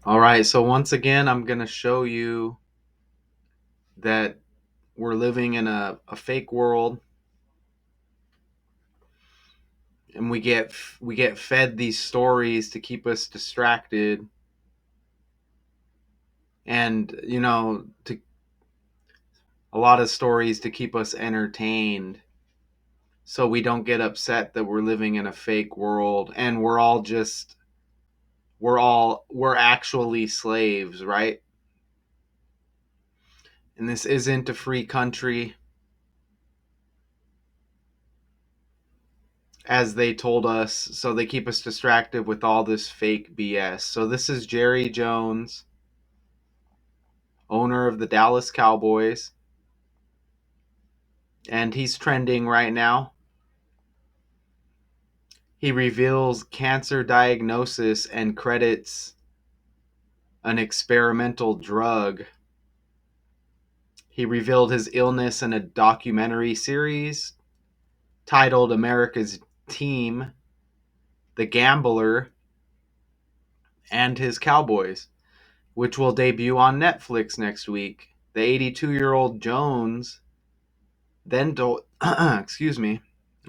All right, so once again, I'm going to show you that we're living in a fake world, and we get fed these stories to keep us distracted, and to a lot of stories to keep us entertained, so we don't get upset that we're living in a fake world and we're actually slaves, right? And this isn't a free country, as they told us, so they keep us distracted with all this fake BS. So this is Jerry Jones, owner of the Dallas Cowboys, and he's trending right now. He reveals cancer diagnosis and credits an experimental drug. He revealed his illness in a documentary series titled America's Team, The Gambler, and His Cowboys, which will debut on Netflix next week. The 82-year-old Jones then told, excuse me,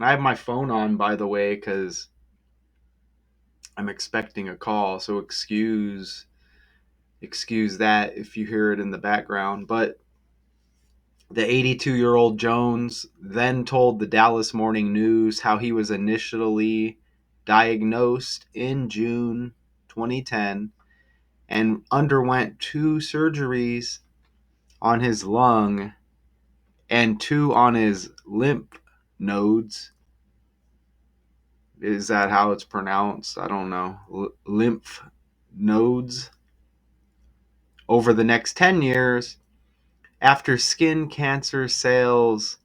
I have my phone on, by the way, because I'm expecting a call, so excuse that if you hear it in the background. But the 82-year-old Jones then told the Dallas Morning News how he was initially diagnosed in June 2010 and underwent 2 surgeries on his lung and 2 on his lymph nodes. Is that how it's pronounced? I don't know. Lymph nodes. Over the next 10 years, after skin cancer cells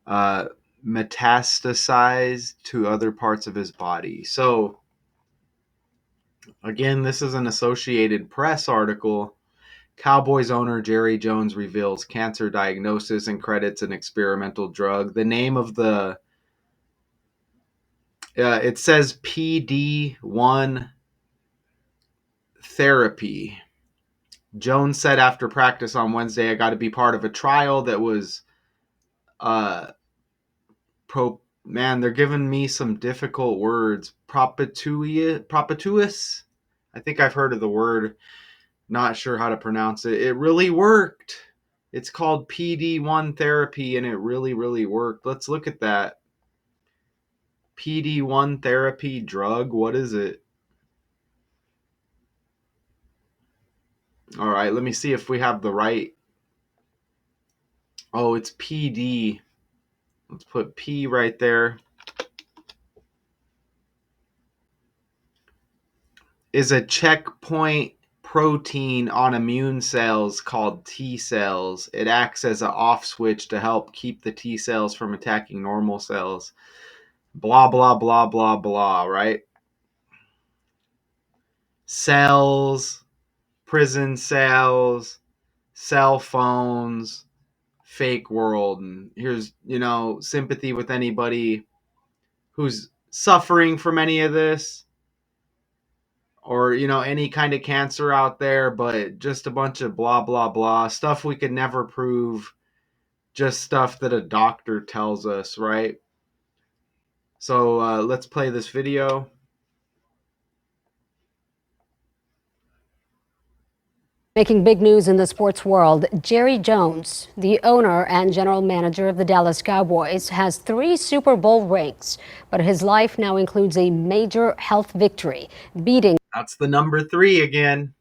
uh, metastasized to other parts of his body. So, again, this is an Associated Press article. Cowboys owner Jerry Jones reveals cancer diagnosis and credits an experimental drug. The name of it says PD1 therapy. Jones said after practice on Wednesday, I got to be part of a trial that was uh man, they're giving me some difficult words. Propituous. I think I've heard of the word. Not sure how to pronounce it. It really worked. It's called PD1 therapy, and it really, really worked. Let's look at that. PD1 therapy drug. What is it? All right, let me see if we have the right. Oh, it's PD. Let's put P right there. Is a checkpoint protein on immune cells called T cells. It acts as an off switch to help keep the T cells from attacking normal cells. Blah, blah, blah, blah, blah, right? Cells, prison cells, cell phones, fake world. And here's, sympathy with anybody who's suffering from any of this, or any kind of cancer out there, but just a bunch of blah blah blah stuff we could never prove, just stuff that a doctor tells us, right? So let's play this video. Making big news in the sports world, Jerry Jones, the owner and general manager of the Dallas Cowboys, has 3 Super Bowl rings, but his life now includes a major health victory, beating That's the number 3 again.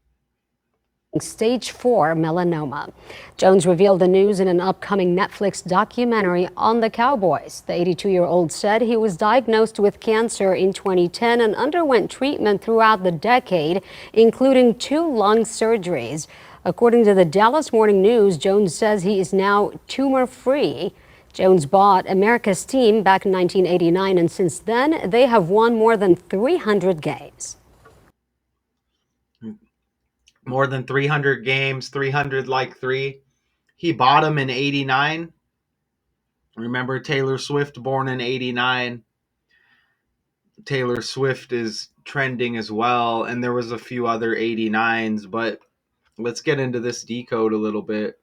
stage 4 melanoma. Jones revealed the news in an upcoming Netflix documentary on the Cowboys. The 82-year-old said he was diagnosed with cancer in 2010 and underwent treatment throughout the decade, including 2 lung surgeries. According to the Dallas Morning News, Jones says he is now tumor-free. Jones bought America's Team back in 1989, and since then, they have won more than 300 games. More than 300 games, 300 like 3. He bought him in 89. Remember Taylor Swift, born in 89. Taylor Swift is trending as well, and there was a few other 89s, but let's get into this decode a little bit.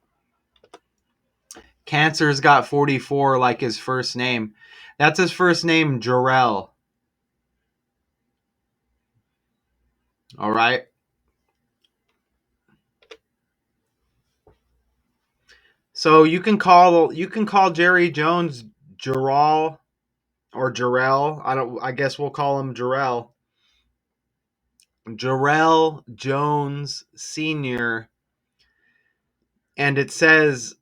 Cancer's got 44 like his first name. That's his first name, Jarrell. All right. So you can call Jerry Jones Jarrell or Jarrell. I guess we'll call him Jarrell. Jarrell Jones Sr. And it says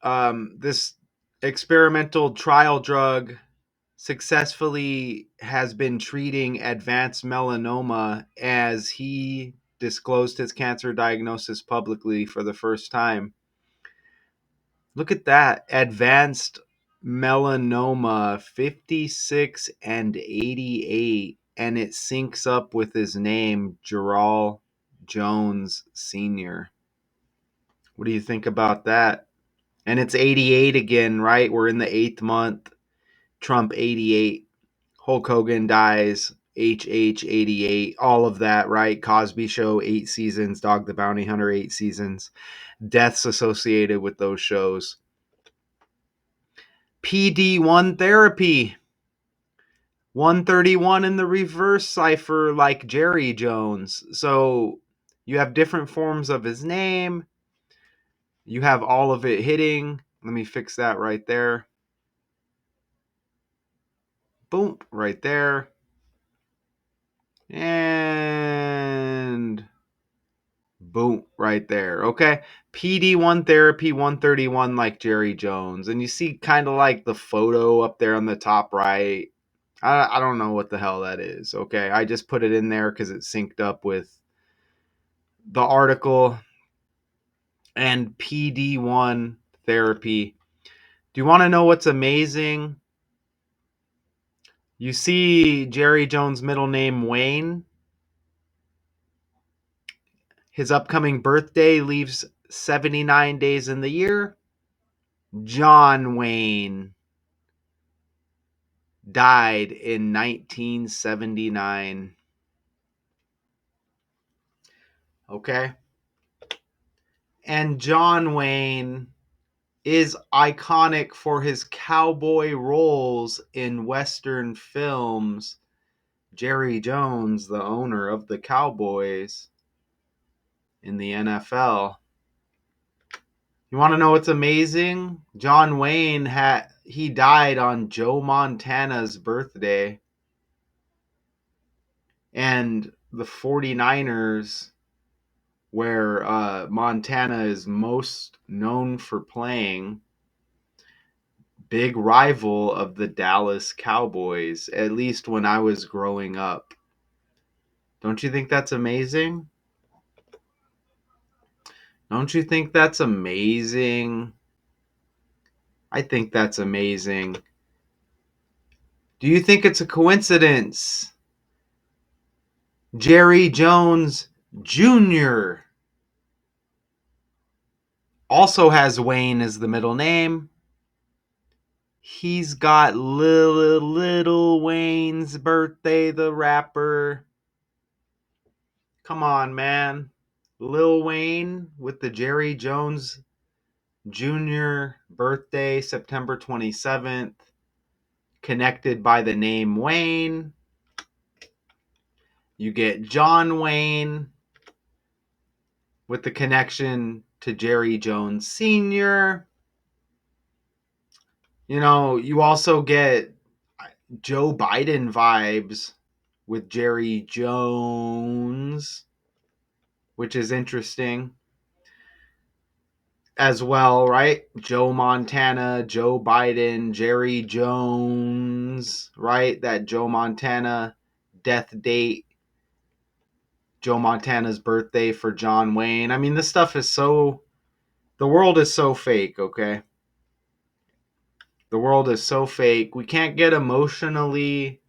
this experimental trial drug successfully has been treating advanced melanoma, as he disclosed his cancer diagnosis publicly for the first time. Look at that. Advanced melanoma 56 and 88. And it syncs up with his name, Jarrell Jones Sr. What do you think about that? And it's 88 again, right? We're in the 8th month. Trump 88. Hulk Hogan dies. HH 88. All of that, right? Cosby Show 8 seasons. Dog the Bounty Hunter 8 seasons. Deaths associated with those shows. PD1 therapy. 131 in the reverse cipher, like Jerry Jones. So you have different forms of his name. You have all of it hitting. Let me fix that right there. Boom, right there. And boom, right there. Okay. PD1 therapy 131, like Jerry Jones. And you see kind of like the photo up there on the top right. I don't know what the hell that is. Okay. I just put it in there because it synced up with the article. And PD1 therapy. Do you want to know what's amazing? You see Jerry Jones' middle name, Wayne. His upcoming birthday leaves 79 days in the year. John Wayne died in 1979. Okay? And John Wayne is iconic for his cowboy roles in Western films. Jerry Jones, the owner of the Cowboys in the NFL. You want to know what's amazing? John Wayne he died on Joe Montana's birthday. And the 49ers, where Montana is most known for playing, big rival of the Dallas Cowboys, at least when I was growing up. Don't you think that's amazing? Don't you think that's amazing? I think that's amazing. Do you think it's a coincidence? Jerry Jones Jr. also has Wayne as the middle name. He's got Little Wayne's birthday, the rapper. Come on, man. Lil Wayne with the Jerry Jones Jr. birthday, September 27th. Connected by the name Wayne. You get John Wayne with the connection to Jerry Jones Sr. You know, you also get Joe Biden vibes with Jerry Jones, which is interesting as well, right? Joe Montana, Joe Biden, Jerry Jones, right? That Joe Montana death date, Joe Montana's birthday for John Wayne. I mean, this stuff is the world is so fake, okay? The world is so fake. We can't get emotionally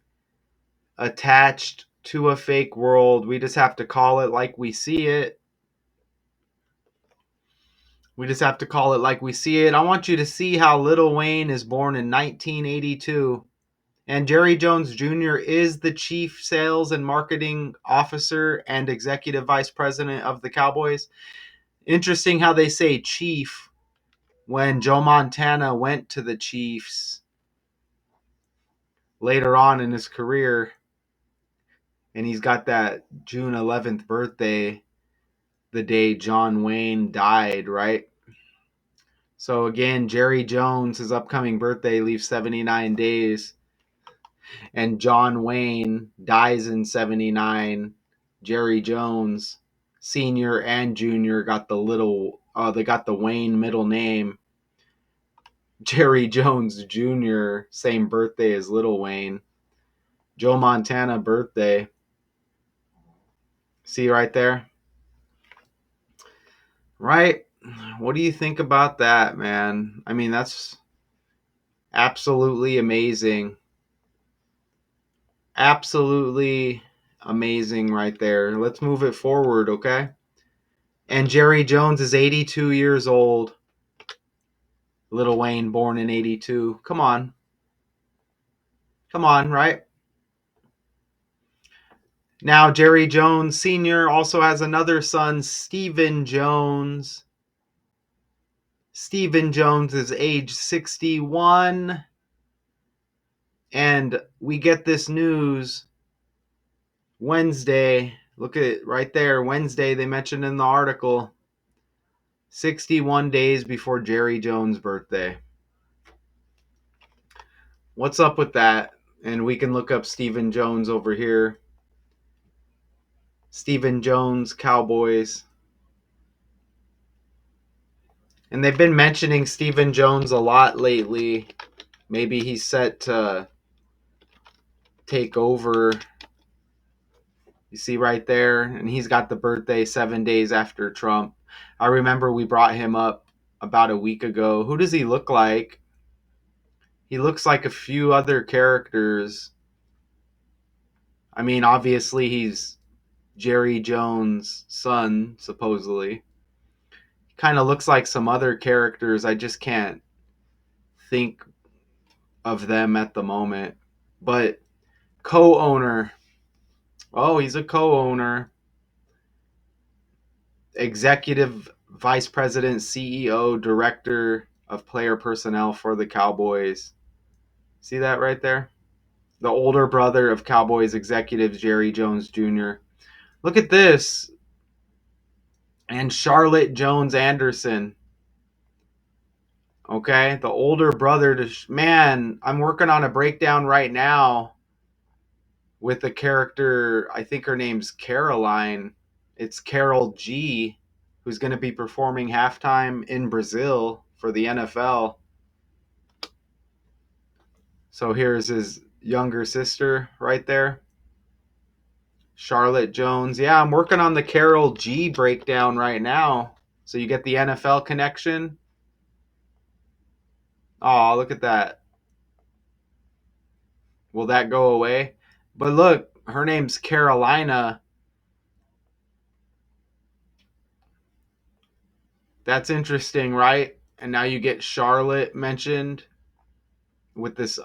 attached to a fake world. We just have to call it like we see it. We just have to call it like we see it. I want you to see how Lil Wayne is born in 1982. And Jerry Jones Jr. is the chief sales and marketing officer and executive vice president of the Cowboys. Interesting how they say chief when Joe Montana went to the Chiefs later on in his career, and he's got that June 11th birthday, the day John Wayne died, right? So again, Jerry Jones, his upcoming birthday leaves 79 days, and John Wayne dies in 79. Jerry Jones senior and junior got they got the Wayne middle name. Jerry Jones Jr., same birthday as Little Wayne. Joe Montana birthday. See right there? Right? What do you think about that, man? I mean, that's absolutely amazing. Absolutely amazing right there. Let's move it forward, okay? And Jerry Jones is 82 years old. Little Wayne born in 82. Come on. Come on, right? Now, Jerry Jones Sr. also has another son, Stephen Jones. Stephen Jones is age 61. And we get this news Wednesday. Look at it right there. Wednesday, they mentioned in the article 61 days before Jerry Jones' birthday. What's up with that? And we can look up Stephen Jones over here. Stephen Jones, Cowboys. And they've been mentioning Stephen Jones a lot lately. Maybe he's set to take over. You see right there? And he's got the birthday 7 days after Trump. I remember we brought him up about a week ago. Who does he look like? He looks like a few other characters. I mean, obviously he's Jerry Jones' son, supposedly. Kind of looks like some other characters. I just can't think of them at the moment. But co-owner. Oh, he's a co-owner. Executive Vice President, CEO, Director of Player Personnel for the Cowboys. See that right there? The older brother of Cowboys executives Jerry Jones Jr. Look at this. And Charlotte Jones Anderson. Okay, the older brother to man, I'm working on a breakdown right now with a character, I think her name's Caroline. It's Carol G, who's going to be performing halftime in Brazil for the NFL. So here's his younger sister right there. Charlotte Jones. Yeah, I'm working on the Carol G breakdown right now. So you get the NFL connection. Oh, look at that. Will that go away? But look, her name's Carolina. That's interesting, right? And now you get Charlotte mentioned with this,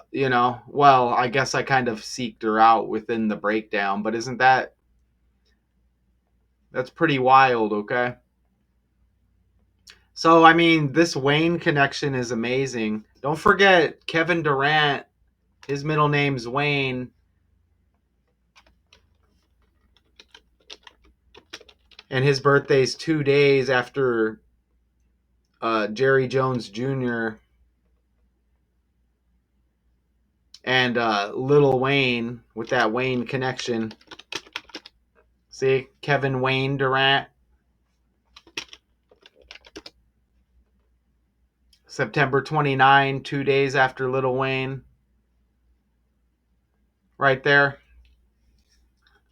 well, I guess I kind of seeked her out within the breakdown, but isn't that's pretty wild, okay? So, I mean, this Wayne connection is amazing. Don't forget Kevin Durant, his middle name's Wayne, and his birthday's 2 days after Jerry Jones Jr. and Little Wayne with that Wayne connection. See, Kevin Wayne Durant. September 29, 2 days after Little Wayne. Right there.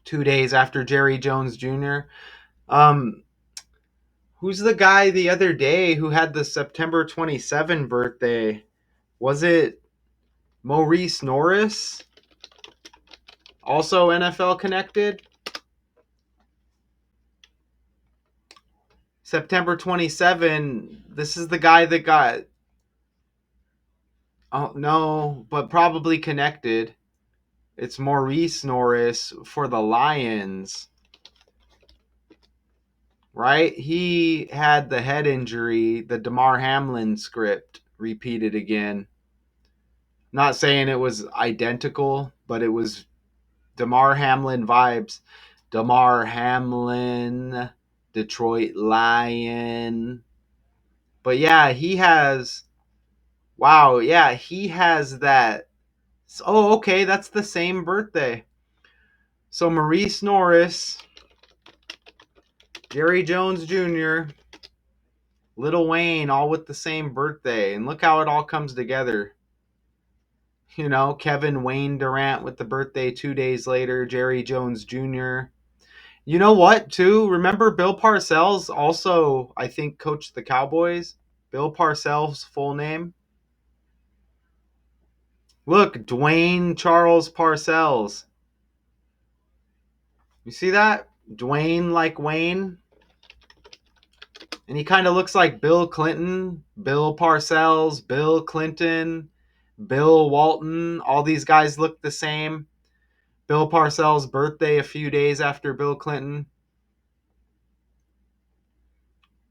2 days after Jerry Jones Jr. Um, who's the guy the other day who had the September 27 birthday? Was it Maurice Norris? Also NFL connected? September 27. This is the guy that got. Oh, no, but probably connected. It's Maurice Norris for the Lions, right? He had the head injury, the Damar Hamlin script repeated again. Not saying it was identical, but it was Damar Hamlin vibes. Damar Hamlin, Detroit Lion. But yeah, he has. Wow, yeah, he has that. Oh, okay, that's the same birthday. So Maurice Norris, Jerry Jones Jr., Lil Wayne, all with the same birthday. And look how it all comes together. You know, Kevin Wayne Durant with the birthday 2 days later, Jerry Jones Jr. You know what, too? Remember Bill Parcells also, I think, coached the Cowboys? Bill Parcells' full name? Look, Dwayne Charles Parcells. You see that? Dwayne like Wayne. And he kind of looks like Bill Clinton, Bill Parcells, Bill Clinton, Bill Walton. All these guys look the same. Bill Parcells' birthday a few days after Bill Clinton.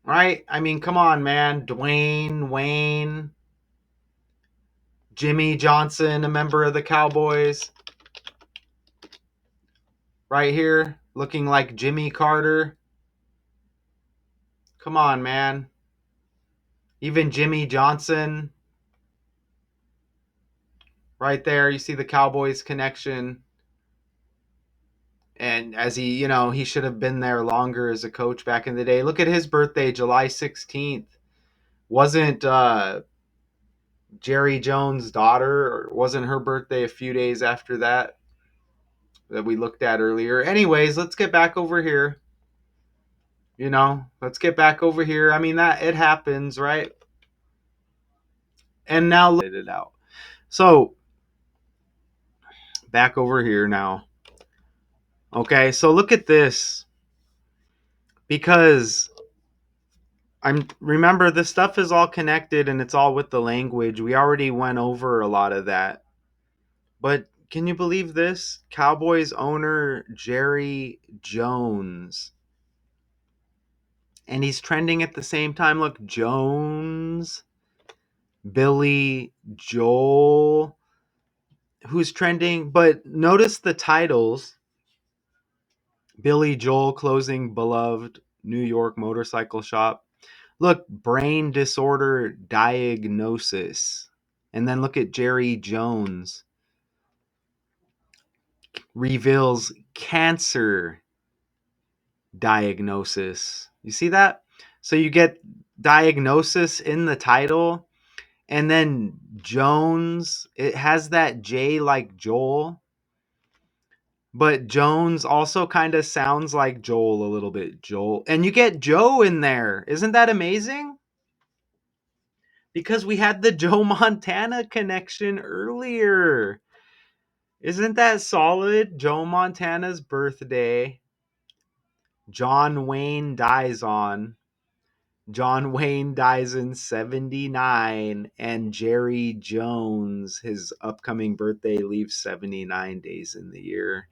Right? I mean, come on, man. Dwayne, Wayne, Jimmy Johnson, a member of the Cowboys. Right here, looking like Jimmy Carter. Come on, man. Even Jimmy Johnson. Right there, you see the Cowboys connection. And as he should have been there longer as a coach back in the day. Look at his birthday, July 16th. Wasn't Jerry Jones' daughter, or wasn't her birthday a few days after that we looked at earlier? Anyways, let's get back over here. Let's get back over here. I mean, that it happens, right? And now look it out. So back over here now. Okay, so look at this. Because remember, this stuff is all connected and it's all with the language. We already went over a lot of that. But can you believe this? Cowboys owner Jerry Jones. And he's trending at the same time. Look, Jones, Billy Joel, who's trending. But notice the titles. Billy Joel closing beloved New York motorcycle shop. Look, brain disorder diagnosis. And then look at Jerry Jones. Reveals cancer diagnosis. You see that? So you get diagnosis in the title. And then Jones, it has that J like Joel. But Jones also kind of sounds like Joel a little bit. Joel. And you get Joe in there. Isn't that amazing? Because we had the Joe Montana connection earlier. Isn't that solid? Joe Montana's birthday. John Wayne dies on. John Wayne dies in 79, and Jerry Jones, his upcoming birthday, leaves 79 days in the year.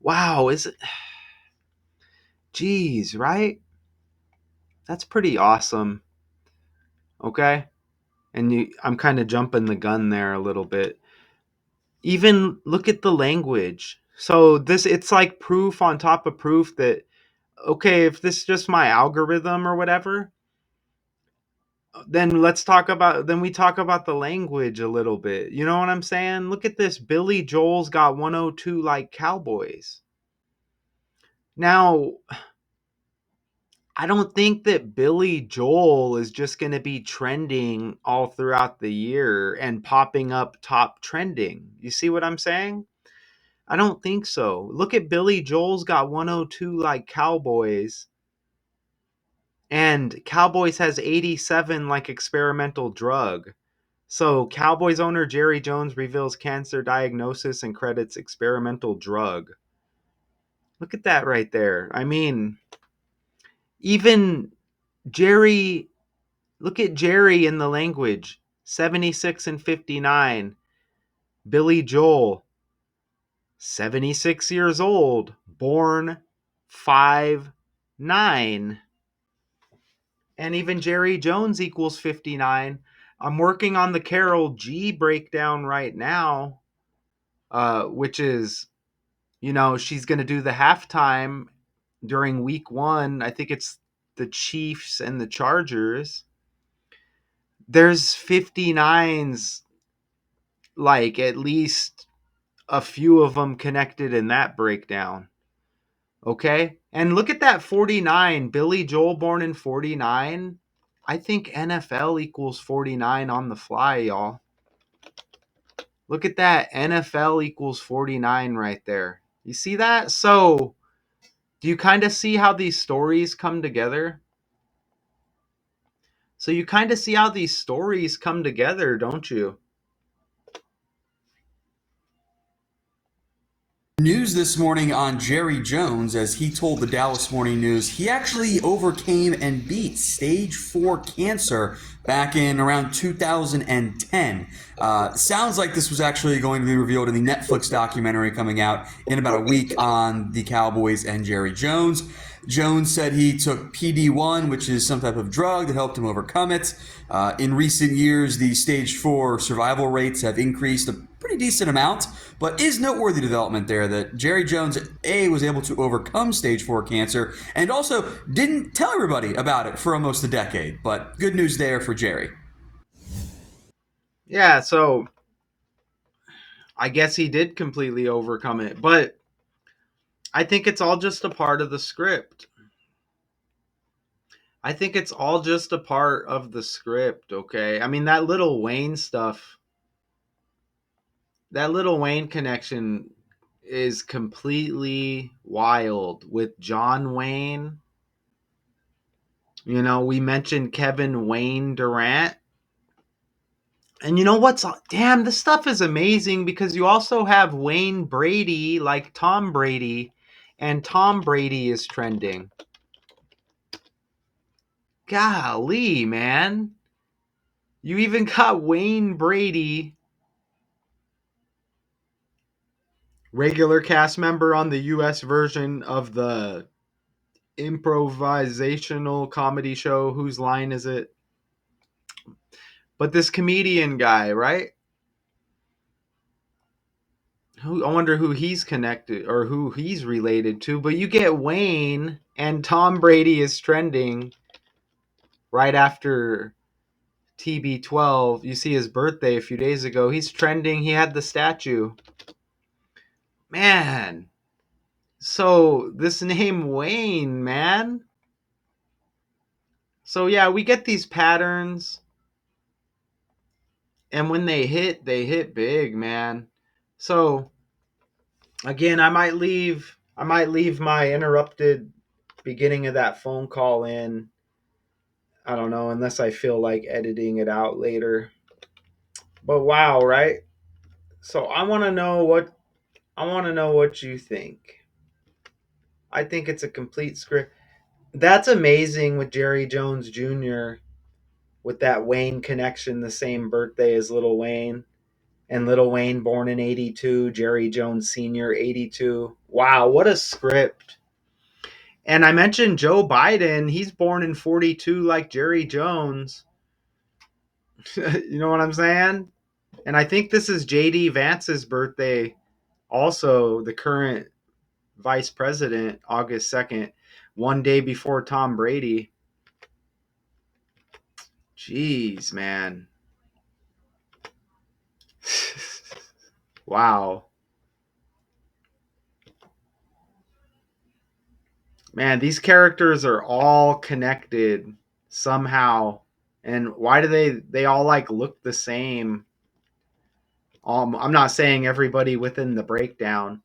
Wow, is it? Jeez, right? That's pretty awesome. Okay? And I'm kind of jumping the gun there a little bit. Even look at the language. So it's like proof on top of proof that, okay, if this is just my algorithm or whatever, then we talk about the language a little bit. You know what I'm saying? Look at this. Billy Joel's got 102 like Cowboys. Now, I don't think that Billy Joel is just going to be trending all throughout the year and popping up top trending. You see what I'm saying? I don't think so. Look at Billy Joel's got 102 like Cowboys. And Cowboys has 87 like experimental drug. So Cowboys owner Jerry Jones reveals cancer diagnosis and credits experimental drug. Look at that right there. I mean, even Jerry, look at Jerry in the language. 76 and 59. Billy Joel, 76 years old, born 5'9". And even Jerry Jones equals 59. I'm working on the Carol G breakdown right now, which is, she's going to do the halftime during week 1. I think it's the Chiefs and the Chargers. There's 59s, like at least a few of them connected in that breakdown. Okay? And look at that 49. Billy Joel born in 49. I think NFL equals 49 on the fly, y'all. Look at that. NFL equals 49 right there. You see that? So, do you kind of see how these stories come together? So, you kind of see how these stories come together, don't you? News this morning on Jerry Jones, as he told the Dallas Morning News he actually overcame and beat stage 4 cancer back in around 2010. Sounds like this was actually going to be revealed in the Netflix documentary coming out in about a week on the Cowboys and Jerry Jones. Jones said he took PD-1, which is some type of drug that helped him overcome it. In recent years, the stage 4 survival rates have increased a pretty decent amount, but is noteworthy development there that Jerry Jones, A, was able to overcome stage 4 cancer and also didn't tell everybody about it for almost a decade. But good news there for Jerry. Yeah, so I guess he did completely overcome it, but I think it's all just a part of the script. I think it's all just a part of the script, okay? I mean, that Little Wayne stuff, that Little Wayne connection is completely wild with John Wayne. We mentioned Kevin Wayne Durant. And you know what's damn, this stuff is amazing because you also have Wayne Brady, like Tom Brady, and Tom Brady is trending. Golly, man. You even got Wayne Brady, regular cast member on the US version of the improvisational comedy show Whose Line Is It? But this comedian guy, right? I wonder who he's connected or who he's related to. But you get Wayne and Tom Brady is trending right after TB12. You see his birthday a few days ago. He's trending. He had the statue. Man. So this name Wayne, man. So yeah, we get these patterns. And when they hit big, man. So again, I might leave my interrupted beginning of that phone call in. I don't know, unless I feel like editing it out later. But wow, right? So I want to know what you think. I think it's a complete script. That's amazing with Jerry Jones Jr. with that Wayne connection, the same birthday as Little Wayne. And Little Wayne born in 82, Jerry Jones Sr. 82. Wow, what a script. And I mentioned Joe Biden. He's born in 42 like Jerry Jones. You know what I'm saying? And I think this is JD Vance's birthday, also the current vice president, August 2nd, one day before Tom Brady. Jeez, man. Wow. Man, these characters are all connected somehow. And why do they all like look the same? I'm not saying everybody within the breakdown,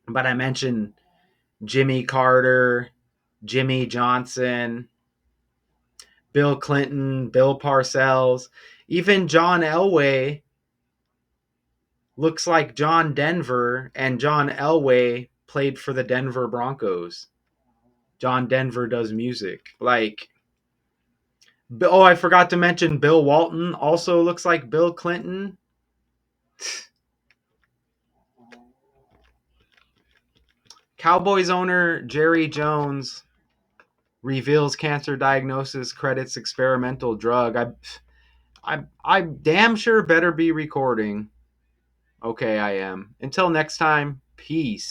but I mentioned Jimmy Carter, Jimmy Johnson, Bill Clinton, Bill Parcells, even John Elway looks like John Denver, and John Elway played for the Denver Broncos. John Denver does music. Like, oh, I forgot to mention Bill Walton also looks like Bill Clinton. Cowboys owner Jerry Jones reveals cancer diagnosis, credits experimental drug. I damn sure better be recording. Okay, I am. Until next time, peace.